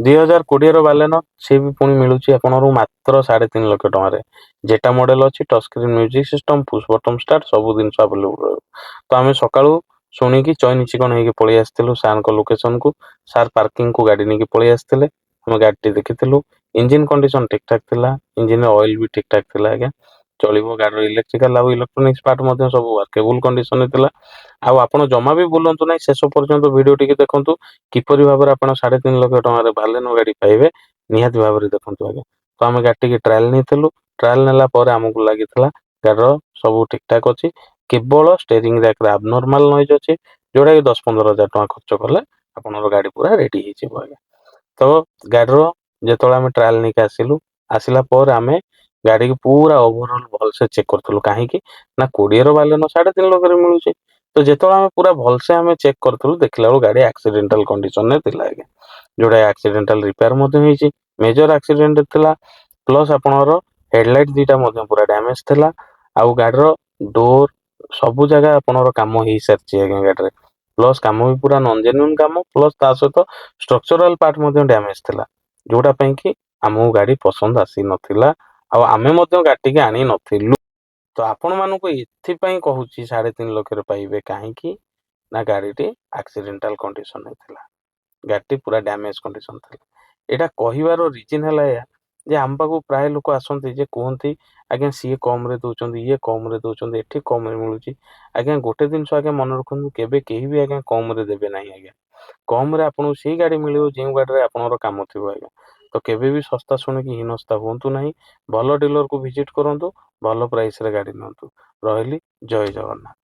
2020 Baleno ସେ ବି ପୁଣି ମିଳୁଛି ଆପଣଙ୍କୁ ମାତ୍ର 3.5 ଲକ୍ଷ ଟଙ୍କାରେ। ଯେଟା ମଡେଲ ଅଛି touch screen music system, push button start ସବୁ ଜିନିଷ ଆଭେଲେବୁଲ ରହିବ। ତ ଆମେ ସକାଳୁ ଶୁଣିକି ଚଇନି ଚିକଣ ହେଇକି ପଳେଇ ଆସିଥିଲୁ ସାରଙ୍କ ଲୋକେସନ କୁ। ସାର୍ ପାର୍କିଂ କୁ ଗାଡି ନେଇକି ପଳେଇ ଆସିଥିଲେ। ଆମେ ଗାଡିଟି ଦେଖିଥିଲୁ। ଇଞ୍ଜିନ କଣ୍ଡିସନ ଠିକ ଠାକ ଥିଲା। ଇଞ୍ଜିନ ଅଏଲ ବି ଠିକ ଠାକ ଥିଲା ଆଜ୍ଞା। ଚଳିବ। ଗାଡିର ଇଲେକ୍ଟ୍ରିକାଲ ଆଉ ଇଲେକ୍ଟ୍ରୋନିକ୍ସ ପାର୍ଟ ମଧ୍ୟ ସବୁ ୱାର୍କେବୁଲ କଣ୍ଡିସନ ଥିଲା। ଆଉ ଆପଣ ଜମା ବି ବୁଲନ୍ତୁ ନାହିଁ, ଶେଷ ପର୍ଯ୍ୟନ୍ତ ଭିଡିଓ ଟିକେ ଦେଖନ୍ତୁ। କିପରି ଭାବରେ ଆପଣ 3.5 ଲକ୍ଷ ଟଙ୍କାରେ ବାଲେନୋ ଗାଡି ପାଇବେ ନିହାତି ଭାବରେ ଦେଖନ୍ତୁ ଆଜ୍ଞା। ତ ଆମେ ଗାଡିଟିକି ଟ୍ରାଏଲ ନେଇଥିଲୁ। ଟ୍ରାଏଲ ନେଲା ପରେ ଆମକୁ ଲାଗିଥିଲା ଗାଡିର ସବୁ ଠିକ ଠାକ ଅଛି। କେବଳ ଷ୍ଟେରିଂ ରେ ଆବନର୍ମାଲ ନଏଜ ଅଛି, ଯୋଉଟା କି 10-15 ହଜାର ଟଙ୍କା ଖର୍ଚ୍ଚ କଲେ ଆପଣଙ୍କର ଗାଡି ପୁରା ରେଡି ହେଇଯିବ ଆଜ୍ଞା। ତ ଗାଡିର ଯେତେବେଳେ ଆମେ ଟ୍ରାଏଲ ନେଇକି ଆସିଲୁ, ଆସିଲା ପରେ ଆମେ ଗାଡିକୁ ପୁରା ଓଭରଅଲ ଭଲସେ ଚେକ୍ କରୁଥିଲୁ। କାହିଁକି ନା 20ର ବାଲେନୋ 3.5 ଲକ୍ଷରେ ମିଳୁଛି। ତ ଯେତେବେଳେ ଆମେ ପୁରା ଭଲସେ ଆମେ ଚେକ୍ କରୁଥିଲୁ, ଦେଖିଲା ବେଳକୁ ଗାଡି ଆକ୍ସିଡେଣ୍ଟାଲ କଣ୍ଡିସନରେ ଥିଲା ଆଜ୍ଞା। ଯୋଉଟା ଆକ୍ସିଡେଣ୍ଟାଲ ରିପେୟାର ମଧ୍ୟ ହେଇଛି। ମେଜର ଆକ୍ସିଡେଣ୍ଟ ଥିଲା। ପ୍ଲସ ଆପଣଙ୍କର ହେଡଲାଇଟ ଦିଟା ମଧ୍ୟ ପୁରା ଡ୍ୟାମେଜ ଥିଲା। ଆଉ ଗାଡିର ଡୋର ସବୁ ଜାଗା ଆପଣଙ୍କର କାମ ହେଇସାରିଛି ଆଜ୍ଞା ଗାଡିରେ। ପ୍ଲସ କାମ ବି ପୁରା ନନଜେନ୍ୟୁନ କାମ। ପ୍ଲସ ତା ସହିତ ଷ୍ଟ୍ରକ୍ଚରାଲ ପାର୍ଟ ମଧ୍ୟ ଡ୍ୟାମେଜ ଥିଲା। ଯୋଉଟା ପାଇଁ କି ଆମକୁ ଗାଡି ପସନ୍ଦ ଆସି ନଥିଲା। ଆଉ ଆମେ ମଧ୍ୟ ଗାଡିଟିକି ଆଣି ନଥିଲୁ। ତ ଆପଣ ମାନଙ୍କୁ ଏଥିପାଇଁ କହୁଛି 3.5 ଲକ୍ଷରେ ପାଇବେ। କାହିଁକି ନା ଗାଡିଟି ଆକ୍ସିଡେଣ୍ଟାଲ କଣ୍ଡିସନରେ ଥିଲା। ଗାଡିଟି ପୁରା ଡ୍ୟାମେଜ କଣ୍ଡିସନ ଥିଲା। ଏଇଟା କହିବାର ରିଜିନ ହେଲା ଏୟା ଯେ ଆମ ପାଖକୁ ପ୍ରାୟ ଲୋକ ଆସନ୍ତି ଯେ କୁହନ୍ତି ଆଜ୍ଞା ସିଏ କମ ରେ ଦଉଛନ୍ତି, ଇଏ କମ ରେ ଦଉଛନ୍ତି, ଏଠି କମ ରେ ମିଳୁଛି। ଆଜ୍ଞା ଗୋଟେ ଜିନିଷ ଆଜ୍ଞା ମନେ ରଖନ୍ତୁ, କେବେ କେହି ବି ଆଜ୍ଞା କମ ରେ ଦେବେ ନାହିଁ ଆଜ୍ଞା। କମ ରେ ଆପଣଙ୍କୁ ସେଇ ଗାଡି ମିଳିବ ଯେଉଁ ଗାଡିରେ ଆପଣଙ୍କର କାମ ଥିବ ଆଜ୍ଞା। ତ କେବେ ବି ଶସ୍ତା ଶୁଣିକି ହୀନସ୍ତା ହୁଅନ୍ତୁ ନାହିଁ। ଭଲ ଡିଲରକୁ ଭିଜିଟ କରନ୍ତୁ। ଭଲ ପ୍ରାଇସ ରେ ଗାଡି ନିଅନ୍ତୁ। ରହିଲି, ଜୟ ଜଗନ୍ନାଥ।